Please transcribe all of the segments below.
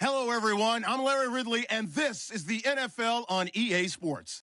Hello, everyone. I'm Larry Ridley, and this is the NFL on EA Sports.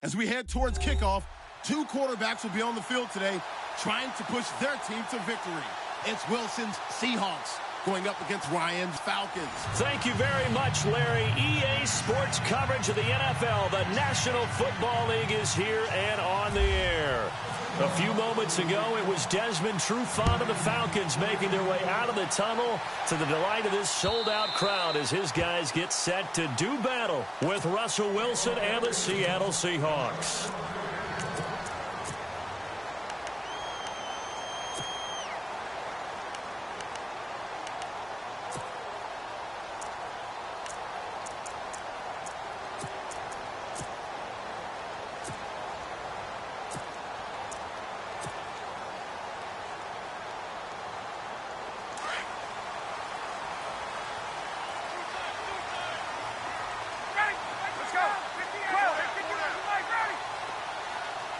As we head towards kickoff, two quarterbacks will be on the field today trying to push their team to victory. It's Wilson's Seahawks going up against Ryan's Falcons. Thank you very much, Larry. EA Sports coverage of the NFL. The National Football League is here and on the air. A few moments ago, it was Desmond Trufant of the Falcons making their way out of the tunnel to the delight of this sold-out crowd as his guys get set to do battle with Russell Wilson and the Seattle Seahawks.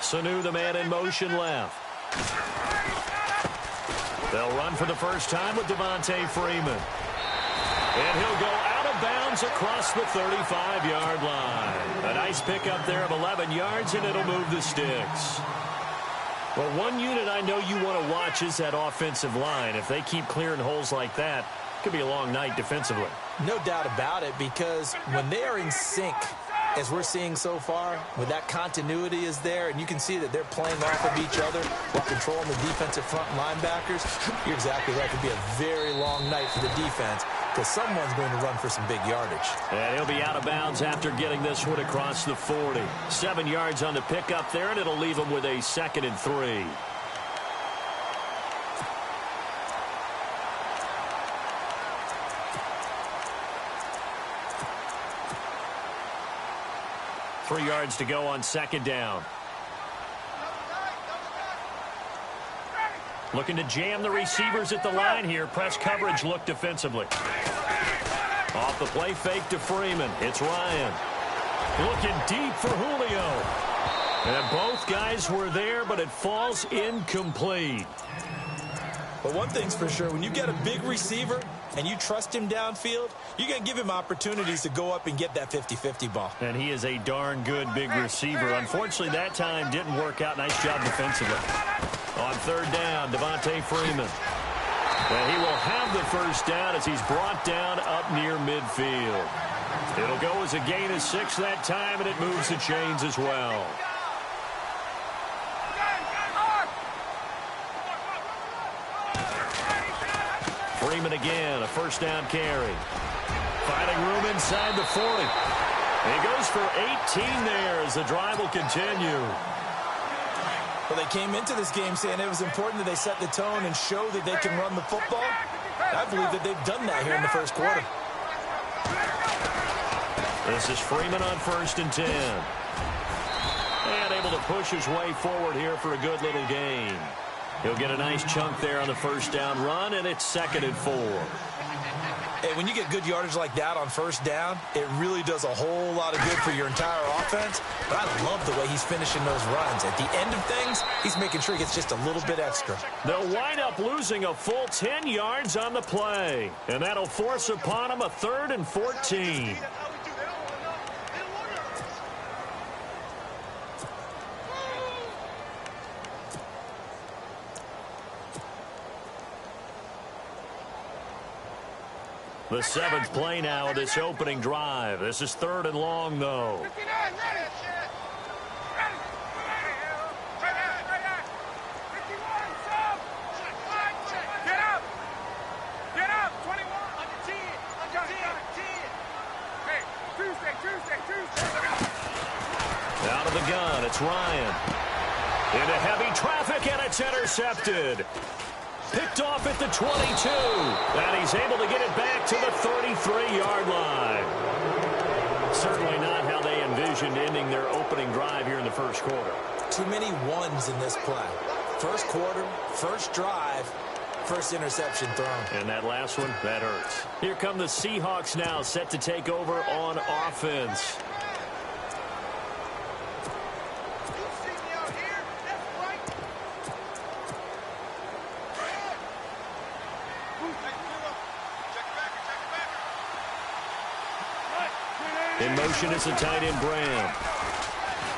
Sanu, the man in motion left. They'll run for the first time with Devontae Freeman. And he'll go out of bounds across the 35-yard line. A nice pickup there of 11 yards, and it'll move the sticks. Well, one unit I know you want to watch is that offensive line. If they keep clearing holes like that, it could be a long night defensively. No doubt about it, because when they are in sync, as we're seeing so far, when that continuity is there, and you can see that they're playing off of each other while controlling the defensive front linebackers, you're exactly right. It could be a very long night for the defense because someone's going to run for some big yardage. And he'll be out of bounds after getting this one across the 40. 7 yards on the pickup there, and it'll leave him with a 2nd and 3. Three yards to go on 2nd down. Looking to jam the receivers at the line here. Press coverage look defensively. Off the play fake to Freeman. It's Ryan. Looking deep for Julio. And both guys were there, but it falls incomplete. But one thing's for sure, when you get a big receiver and you trust him downfield, you're going to give him opportunities to go up and get that 50-50 ball. And he is a darn good big receiver. Unfortunately, that time didn't work out. Nice job defensively. On 3rd down, Devontae Freeman. And he will have the first down as he's brought down up near midfield. It'll go as a gain of 6 that time, and it moves the chains as well. Freeman again, a first down carry. Finding room inside the 40. He goes for 18 there as the drive will continue. Well, they came into this game saying it was important that they set the tone and show that they can run the football. I believe that they've done that here in the first quarter. This is Freeman on 1st and 10. And able to push his way forward here for a good little gain. He'll get a nice chunk there on the first down run, and it's 2nd and 4. Hey, when you get good yardage like that on first down, it really does a whole lot of good for your entire offense. But I love the way he's finishing those runs. At the end of things, he's making sure he gets just a little bit extra. They'll wind up losing a full 10 yards on the play. And that'll force upon him a 3rd and 14. The 7th play now of this opening drive. This is 3rd and long, though. Out of the gun, it's Ryan. Into heavy traffic, and it's intercepted. Picked off at the 22, and he's able to get it back to the 33-yard line. Certainly not how they envisioned ending their opening drive here in the first quarter. Too many ones in this play. First quarter, first drive, first interception thrown. And that last one, that hurts. Here come the Seahawks now, set to take over on offense. In motion is the tight end, Graham.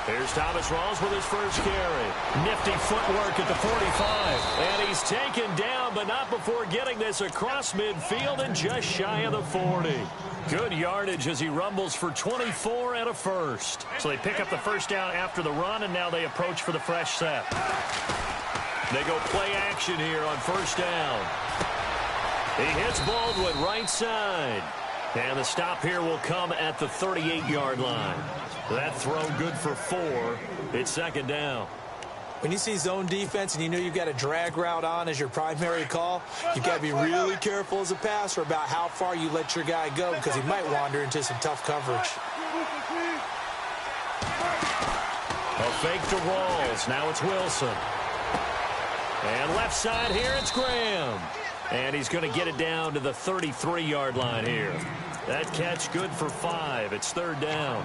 Here's Thomas Rawls with his first carry. Nifty footwork at the 45. And he's taken down, but not before getting this across midfield and just shy of the 40. Good yardage as he rumbles for 24 and a first. So they pick up the first down after the run, and now they approach for the fresh set. They go play action here on first down. He hits Baldwin right side. And the stop here will come at the 38-yard line. That throw good for 4. It's second down. When you see zone defense and you know you've got a drag route on as your primary call, you've got to be really careful as a passer about how far you let your guy go because he might wander into some tough coverage. A fake to Rawls. Now it's Wilson. And left side here, it's Graham. And he's going to get it down to the 33-yard line here. That catch good for 5. It's third down.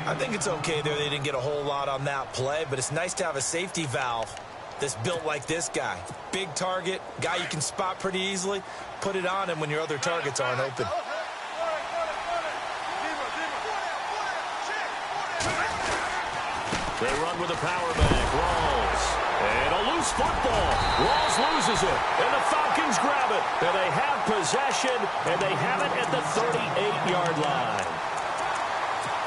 I think it's okay there. They didn't get a whole lot on that play, but it's nice to have a safety valve that's built like this guy. Big target, guy you can spot pretty easily. Put it on him when your other targets aren't open. They run with a power back. Rawls. And a loose football. Rawls loses it. And the Falcons grab it. And they have possession. And they have it at the 38-yard line.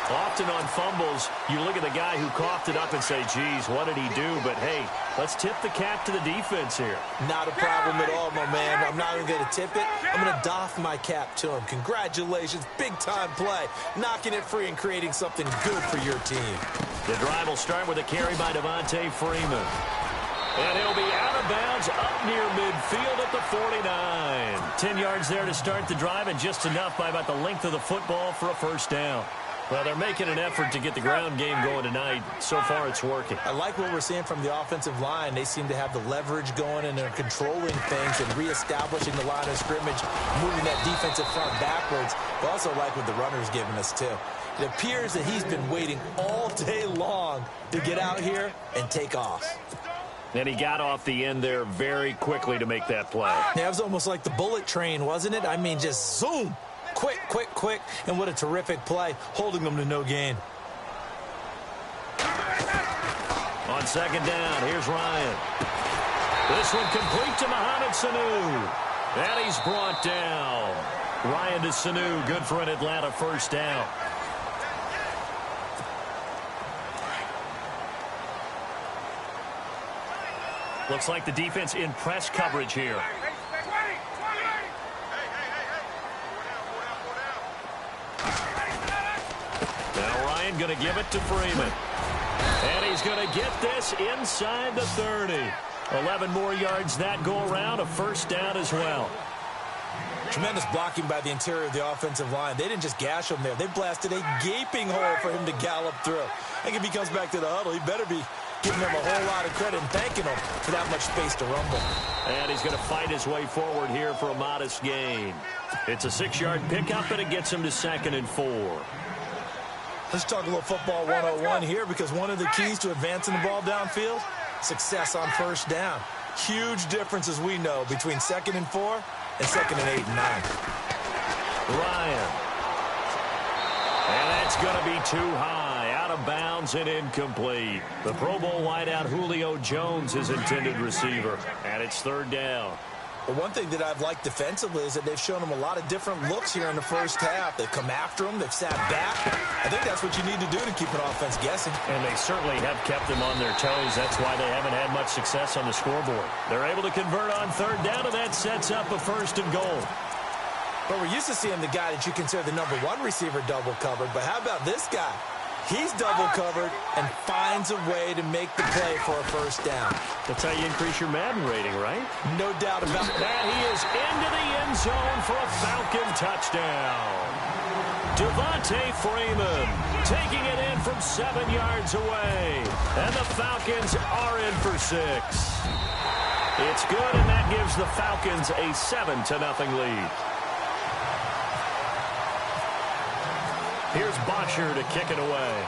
Often on fumbles, you look at the guy who coughed it up and say, geez, what did he do? But, hey, let's tip the cap to the defense here. Not a problem at all, my man. I'm not even going to tip it. I'm going to doff my cap to him. Congratulations. Big-time play. Knocking it free and creating something good for your team. The drive will start with a carry by Devontae Freeman. And he'll be out of bounds up near midfield at the 49. 10 yards there to start the drive and just enough by about the length of the football for a first down. Well, they're making an effort to get the ground game going tonight. So far, it's working. I like what we're seeing from the offensive line. They seem to have the leverage going, and they're controlling things and reestablishing the line of scrimmage, moving that defensive front backwards. But also like what the runner's giving us, too. It appears that he's been waiting all day long to get out here and take off. And he got off the end there very quickly to make that play. Yeah, it was almost like the bullet train, wasn't it? I mean, just zoom. Quick, quick, quick. And what a terrific play, holding them to no gain. On second down, here's Ryan. This one complete to Mohamed Sanu. And he's brought down. Ryan to Sanu, good for an Atlanta first down. Looks like the defense in press coverage here. Now Ryan going to give it to Freeman. And he's going to get this inside the 30. 11 more yards that go around, a first down as well. Tremendous blocking by the interior of the offensive line. They didn't just gash him there. They blasted a gaping hole for him to gallop through. I think if he comes back to the huddle, he better be giving him a whole lot of credit and thanking him for that much space to rumble. And he's going to fight his way forward here for a modest gain. It's a 6-yard pickup, and it gets him to 2nd and 4. Let's talk a little football 101 here, because one of the keys to advancing the ball downfield, success on first down. Huge difference, as we know, between 2nd and 4 and 2nd and 8 and 9. Ryan. And that's going to be too high, out of bounds and incomplete. The Pro Bowl wideout Julio Jones is intended receiver, and it's 3rd down. Well, one thing that I've liked defensively is that they've shown him a lot of different looks here in the first half. They've come after him. They've sat back. I think that's what you need to do to keep an offense guessing. And they certainly have kept them on their toes. That's why they haven't had much success on the scoreboard. They're able to convert on 3rd down, and that sets up a 1st and goal. But we're used to seeing the guy that you consider the number 1 receiver double covered. But how about this guy? He's double covered and finds a way to make the play for a first down. That's how you increase your Madden rating, right? No doubt about that. And he is into the end zone for a Falcon touchdown. Devontae Freeman taking it in from 7 yards away. And the Falcons are in for 6. It's good, and that gives the Falcons a 7-0 lead. Here's Bosher to kick it away.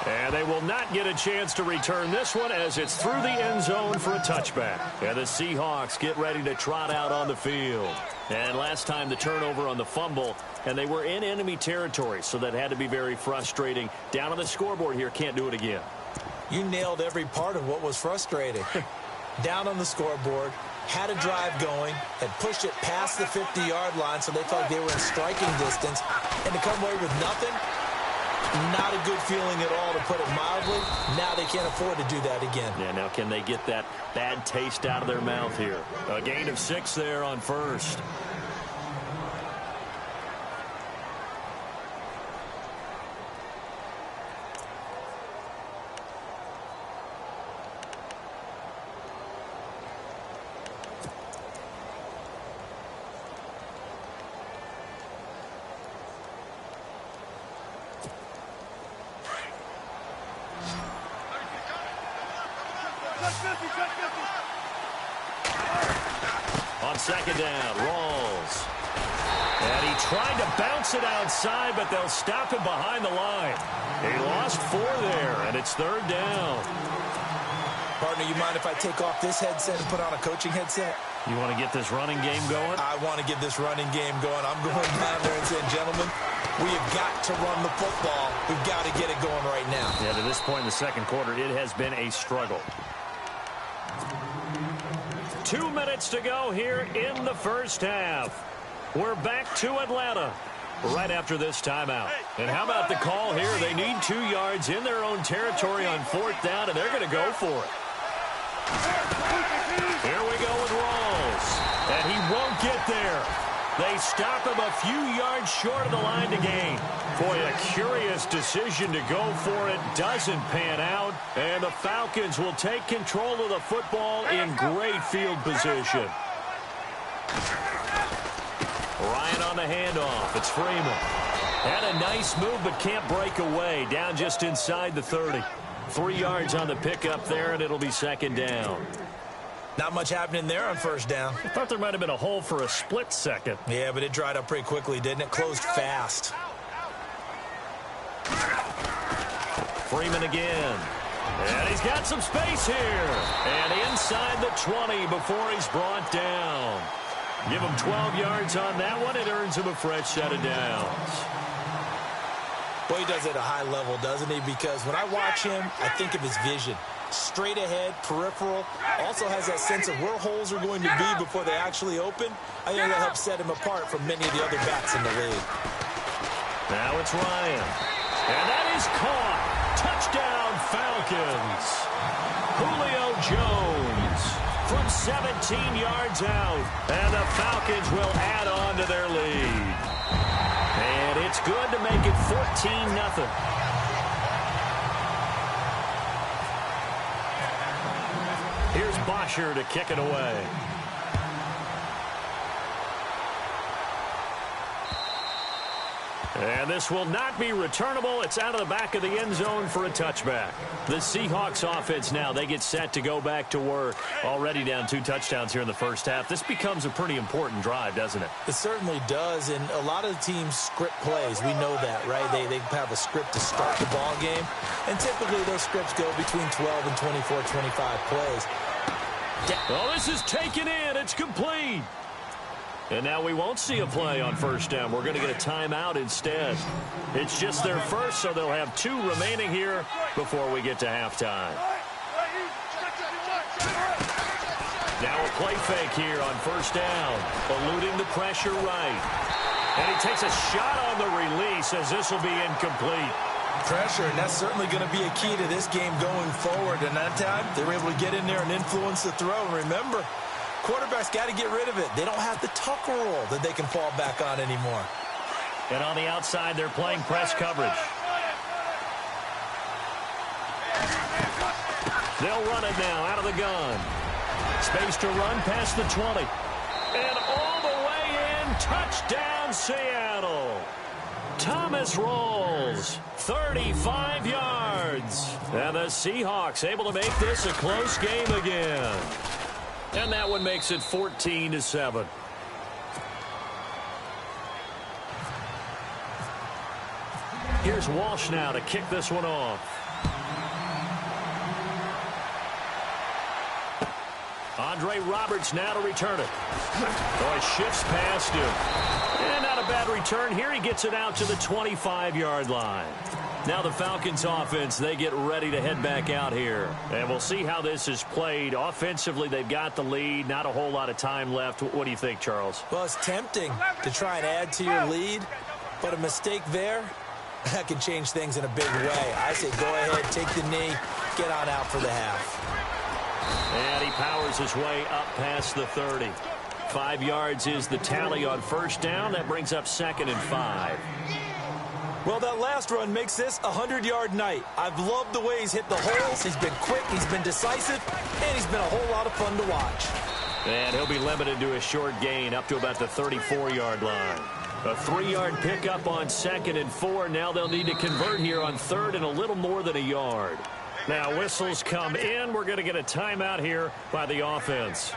And they will not get a chance to return this one as it's through the end zone for a touchback. And the Seahawks get ready to trot out on the field. And last time the turnover on the fumble, and they were in enemy territory, so that had to be very frustrating. Down on the scoreboard here, can't do it again. You nailed every part of what was frustrating. Down on the scoreboard, had a drive going, had pushed it past the 50-yard line, so they felt like they were in striking distance, and to come away with nothing, not a good feeling at all, to put it mildly. Now they can't afford to do that again. Yeah, now can they get that bad taste out of their mouth here? A gain of 6 there on first. On second down, Rawls. And he tried to bounce it outside, but they'll stop him behind the line. He lost 4 there, and it's third down. Partner, you mind if I take off this headset and put on a coaching headset? You want to get this running game going? I want to get this running game going. I'm going down there and saying, gentlemen, we have got to run the football. We've got to get it going right now. Yeah, to this point in the second quarter, it has been a struggle. 2 minutes to go here in the first half. We're back to Atlanta right after this timeout. And how about the call here? They need 2 yards in their own territory on 4th down, and they're going to go for it. Here we go with Rawls. And he won't get there. They stop him a few yards short of the line to gain. Boy, a curious decision to go for it. Doesn't pan out. And the Falcons will take control of the football in great field position. Ryan on the handoff. It's Freeman. Had a nice move, but can't break away. Down just inside the 30. 3 yards on the pickup there, and it'll be second down. Not much happening there on first down. I thought there might have been a hole for a split second. Yeah, but it dried up pretty quickly, didn't it? Closed fast. Freeman again. And he's got some space here. And inside the 20 before he's brought down. Give him 12 yards on that one. It earns him a fresh set of downs. Well, he does it at a high level, doesn't he? Because when I watch him, I think of his vision. Straight ahead, peripheral. Also has that sense of where holes are going to be before they actually open. I think that helps set him apart from many of the other backs in the league. Now it's Ryan. And that is caught. Touchdown, Falcons. Julio Jones from 17 yards out. And the Falcons will add on to their lead. And it's good to make it 14-0. Here's Bosher to kick it away. And this will not be returnable. It's out of the back of the end zone for a touchback. The Seahawks offense now, they get set to go back to work. Already down 2 touchdowns here in the first half. This becomes a pretty important drive, doesn't it? It certainly does, and a lot of the teams script plays. We know that, right? They have a script to start the ball game, and typically those scripts go between 12 and 24, 25 plays. Oh, this is taken in. It's complete. And now we won't see a play on first down. We're going to get a timeout instead. It's just their first, so they'll have 2 remaining here before we get to halftime. Now a play fake here on first down, eluding the pressure right. And he takes a shot on the release as this will be incomplete. Pressure, and that's certainly going to be a key to this game going forward. And that time, they were able to get in there and influence the throw. And remember, quarterbacks got to get rid of it. They don't have the Tucker rule that they can fall back on anymore. And on the outside, they're playing press coverage. They'll run it now out of the gun. Space to run past the 20. And all the way in, touchdown Seattle. Thomas Rawls, 35 yards. And the Seahawks able to make this a close game again. And that one makes it 14-7. Here's Walsh now to kick this one off. Andre Roberts now to return it. Oh, he shifts past him. And not a bad return here. He gets it out to the 25-yard line. Now the Falcons offense, they get ready to head back out here. And we'll see how this is played. Offensively, they've got the lead. Not a whole lot of time left. What do you think, Charles? Well, it's tempting to try and add to your lead, but a mistake there, that can change things in a big way. I say go ahead, take the knee, get on out for the half. And he powers his way up past the 30. 5 yards is the tally on first down. That brings up 2nd and 5. Well, that last run makes this a 100-yard night. I've loved the way he's hit the holes. He's been quick, he's been decisive, and he's been a whole lot of fun to watch. And he'll be limited to a short gain up to about the 34-yard line. A 3-yard pickup on 2nd and 4. Now they'll need to convert here on 3rd and a little more than a yard. Now whistles come in. We're going to get a timeout here by the offense,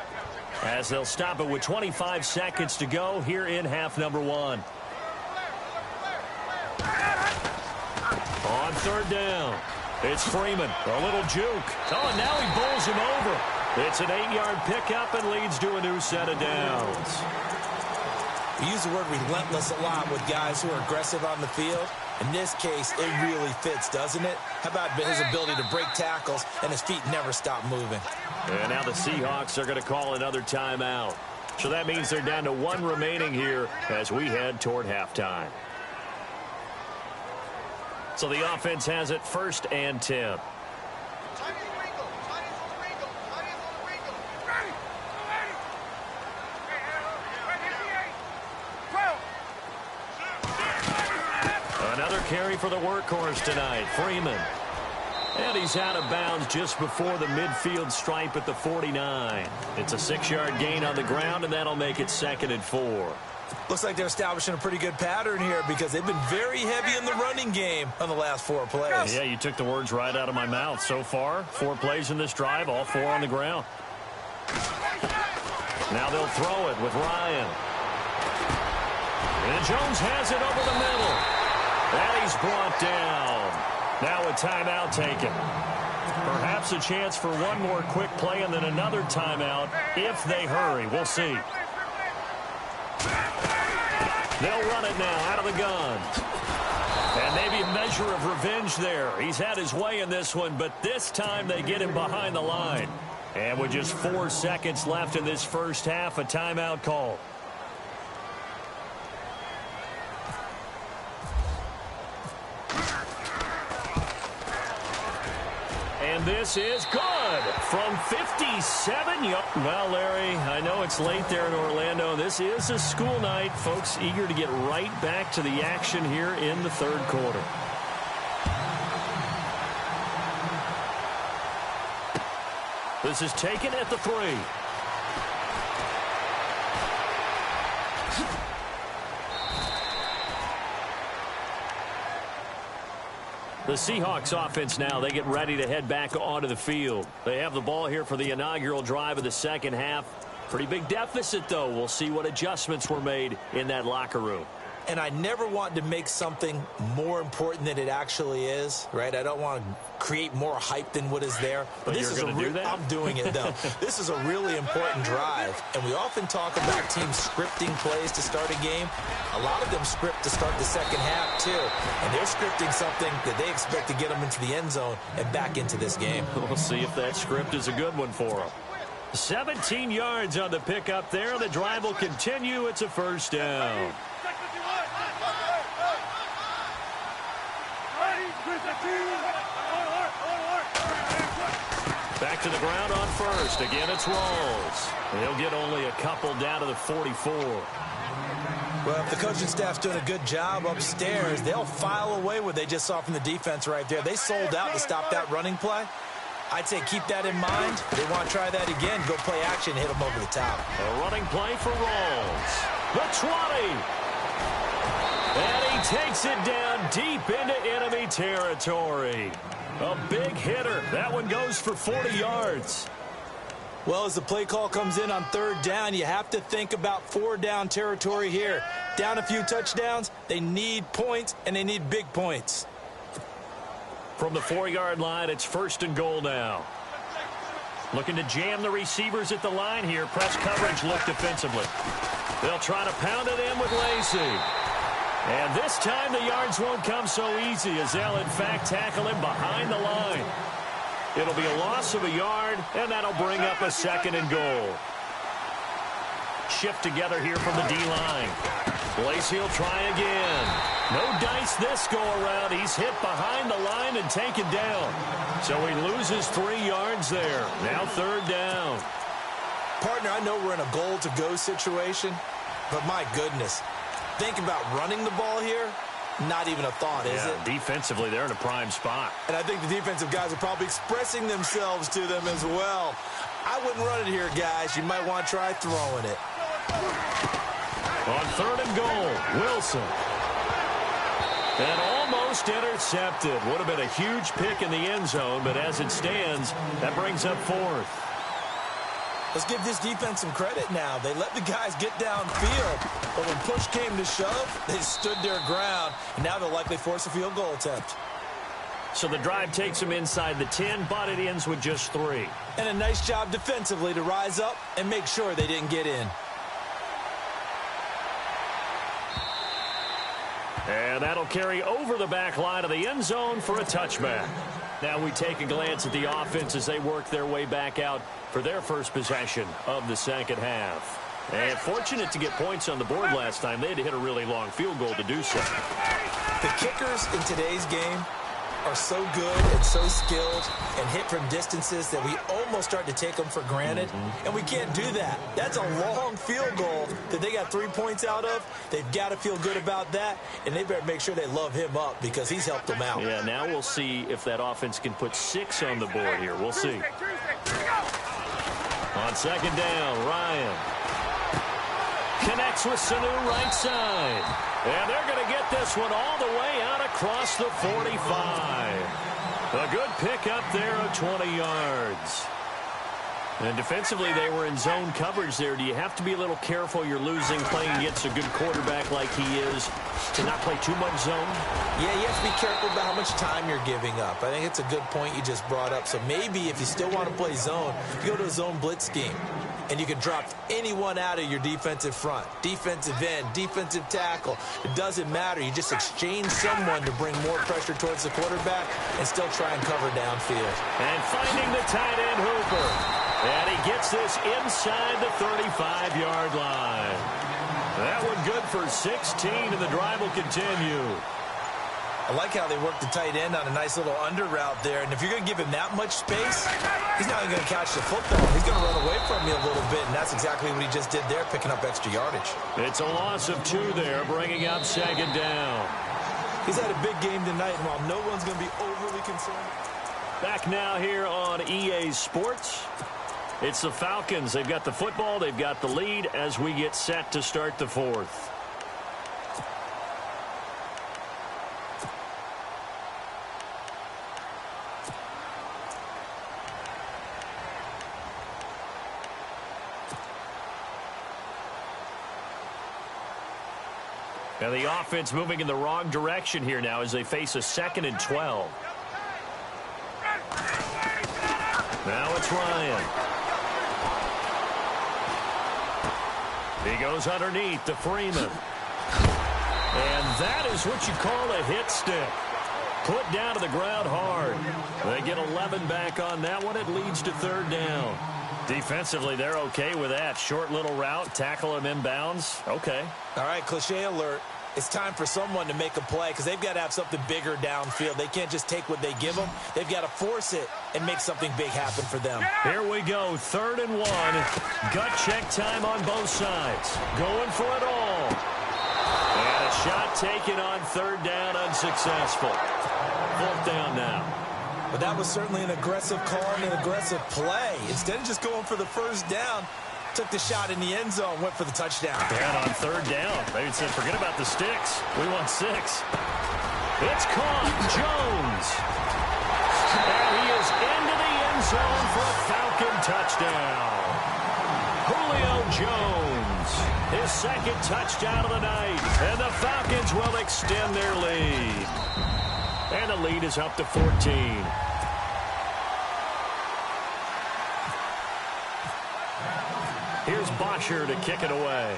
as they'll stop it with 25 seconds to go here in half number 1. On 3rd down, it's Freeman. A little juke. Oh, and now he bowls him over. It's an 8-yard pickup and leads to a new set of downs. We use the word relentless a lot with guys who are aggressive on the field. In this case, it really fits, doesn't it? How about his ability to break tackles and his feet never stop moving? And now the Seahawks are going to call another timeout. So that means they're down to 1 remaining here as we head toward halftime. So the offense has it 1st and 10. Another carry for the workhorse tonight, Freeman. And he's out of bounds just before the midfield stripe at the 49. It's a 6-yard gain on the ground, and that'll make it 2nd and 4. Looks like they're establishing a pretty good pattern here because they've been very heavy in the running game on the last 4 plays. Yeah, you took the words right out of my mouth. So far, 4 plays in this drive, all 4 on the ground. Now they'll throw it with Ryan. And Jones has it over the middle. And he's brought down. Now a timeout taken. Perhaps a chance for one more quick play and then another timeout if they hurry. We'll see. They'll run it now out of the gun. And maybe a measure of revenge there. He's had his way in this one, but this time they get him behind the line. And with just 4 seconds left in this first half, a timeout call. And this is good from 57 yards. Well, Larry, I know it's late there in Orlando. This is a school night. Folks eager to get right back to the action here in the 3rd quarter. This is taken at the 3. The Seahawks offense now, they get ready to head back onto the field. They have the ball here for the inaugural drive of the second half. Pretty big deficit, though. We'll see what adjustments were made in that locker room. And I never want to make something more important than it actually is, right? I don't want to create more hype than what is there. But this you're going to do that? I'm doing it, though. This is a really important drive. And we often talk about teams scripting plays to start a game. A lot of them script to start the second half, too. And they're scripting something that they expect to get them into the end zone and back into this game. We'll see if that script is a good one for them. 17 yards on the pickup there. The drive will continue. It's a first down. Back to the ground on first. Again, it's Rawls. He'll get only a couple down to the 44. Well, if the coaching staff's doing a good job upstairs, they'll file away what they just saw from the defense right there. They sold out to stop that running play. I'd say keep that in mind. They want to try that again. Go play action, hit them over the top. A running play for Rawls. The 20. And he takes it down deep into enemy territory. A big hitter. That one goes for 40 yards. Well, as the play call comes in on 3rd down, you have to think about 4-down territory here. Down a few touchdowns, they need points, and they need big points. From the 4-yard line, it's 1st and goal now. Looking to jam the receivers at the line here. Press coverage look defensively. They'll try to pound it in with Lacy. And this time the yards won't come so easy as they'll in fact tackle him behind the line. It'll be a loss of a yard, and that'll bring up a 2nd and goal. Shift together here from the D-line. Lacy will try again. No dice this go-around. He's hit behind the line and taken down. So he loses 3 yards there. Now 3rd down. Partner, I know we're in a goal-to-go situation, but my goodness. Think about running the ball here. Not even a thought, is it? Defensively, they're in a prime spot. And I think the defensive guys are probably expressing themselves to them as well. I wouldn't run it here, guys. You might want to try throwing it. On 3rd and goal, Wilson. And almost intercepted. Would have been a huge pick in the end zone, but as it stands, that brings up 4th. Let's give this defense some credit now. They let the guys get downfield, but when push came to shove, they stood their ground, and now they'll likely force a field goal attempt. So the drive takes them inside the 10, but it ends with just 3. And a nice job defensively to rise up and make sure they didn't get in. And that'll carry over the back line of the end zone for a touchback. Now we take a glance at the offense as they work their way back out for their first possession of the 2nd half. And fortunate to get points on the board last time. They had to hit a really long field goal to do so. The kickers in today's game are so good and so skilled and hit from distances that we almost start to take them for granted. And we can't do that. That's a long field goal that they got 3 points out of. They've got to feel good about that, and they better make sure they love him up because he's helped them out. Yeah, now we'll see if that offense can put 6 on the board here. We'll see. On 2nd down, Ryan connects with Sanu right side. And they're going to get this one all the way out across the 45. A good pickup there of 20 yards. And defensively, they were in zone coverage there. Do you have to be a little careful you're losing playing against a good quarterback like he is to not play too much zone? Yeah, you have to be careful about how much time you're giving up. I think it's a good point you just brought up. So maybe if you still want to play zone, you go to a zone blitz scheme. And you can drop anyone out of your defensive front, defensive end, defensive tackle. It doesn't matter. You just exchange someone to bring more pressure towards the quarterback and still try and cover downfield. And finding the tight end, Hooper. And he gets this inside the 35-yard line. That one good for 16, and the drive will continue. I like how they work the tight end on a nice little under route there. And if you're going to give him that much space, he's not even going to catch the football. He's going to run away from you a little bit, and that's exactly what he just did there, picking up extra yardage. It's a loss of 2 there, bringing up 2nd down. He's had a big game tonight, and while no one's going to be overly concerned. Back now here on EA Sports. It's the Falcons. They've got the football. They've got the lead as we get set to start the 4th. And the offense moving in the wrong direction here now as they face a 2nd and 12. Now it's Ryan. He goes underneath to Freeman. And that is what you call a hit stick. Put down to the ground hard. They get 11 back on that one. It leads to 3rd down. Defensively, they're okay with that. Short little route, tackle him inbounds. Okay. All right, cliche alert. It's time for someone to make a play because they've got to have something bigger downfield. They can't just take what they give them. They've got to force it and make something big happen for them. Here we go, 3rd and 1. Gut check time on both sides. Going for it all. And a shot taken on 3rd down, unsuccessful. 4th down now. But that was certainly an aggressive call and an aggressive play. Instead of just going for the 1st down, took the shot in the end zone, went for the touchdown. And on 3rd down, they said, forget about the sticks. We want 6. It's caught. Jones. And he is into the end zone for a Falcon touchdown. Julio Jones, his 2nd touchdown of the night. And the Falcons will extend their lead. And the lead is up to 14. Here's Bosher to kick it away.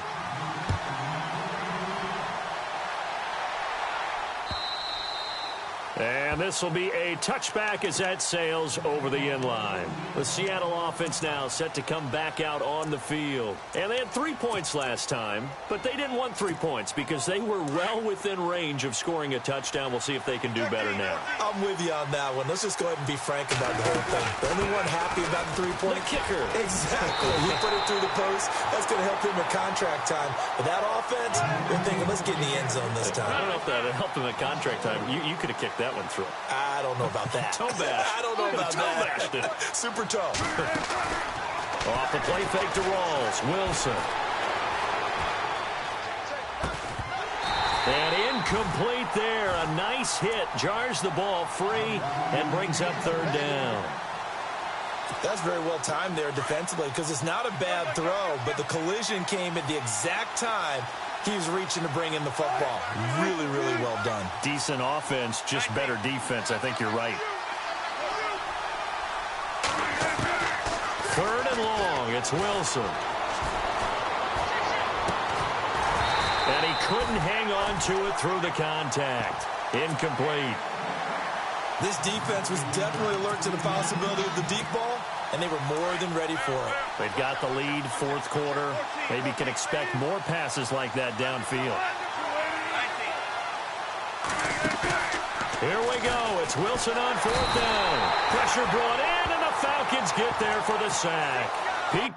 And this will be a touchback as that sails over the end line. The Seattle offense now set to come back out on the field. And they had 3 points last time, but they didn't want 3 points because they were well within range of scoring a touchdown. We'll see if they can do better now. I'm with you on that one. Let's just go ahead and be frank about the whole thing. The only one happy about the 3-point kicker. Exactly. He put it through the post. That's going to help him at contract time. But that offense, they're thinking, let's get in the end zone this time. I don't know if that helped him at contract time. You could have kicked that one through. I don't know about that. Toe bash. I don't know about that. Super toe. Off the play fake to Rawls. Wilson. And incomplete there. A nice hit. Jars the ball free and brings up third down. That's very well timed there defensively because it's not a bad throw, but the collision came at the exact time he was reaching to bring in the football. Really, really well done. Decent offense, just better defense. I think you're right. Third and long. It's Wilson. And he couldn't hang on to it through the contact. Incomplete. This defense was definitely alert to the possibility of the deep ball, and they were more than ready for it. They've got the lead, fourth quarter. Maybe can expect more passes like that downfield. Here we go. It's Wilson on fourth down. Pressure brought in, and the Falcons get there for the sack. Pete.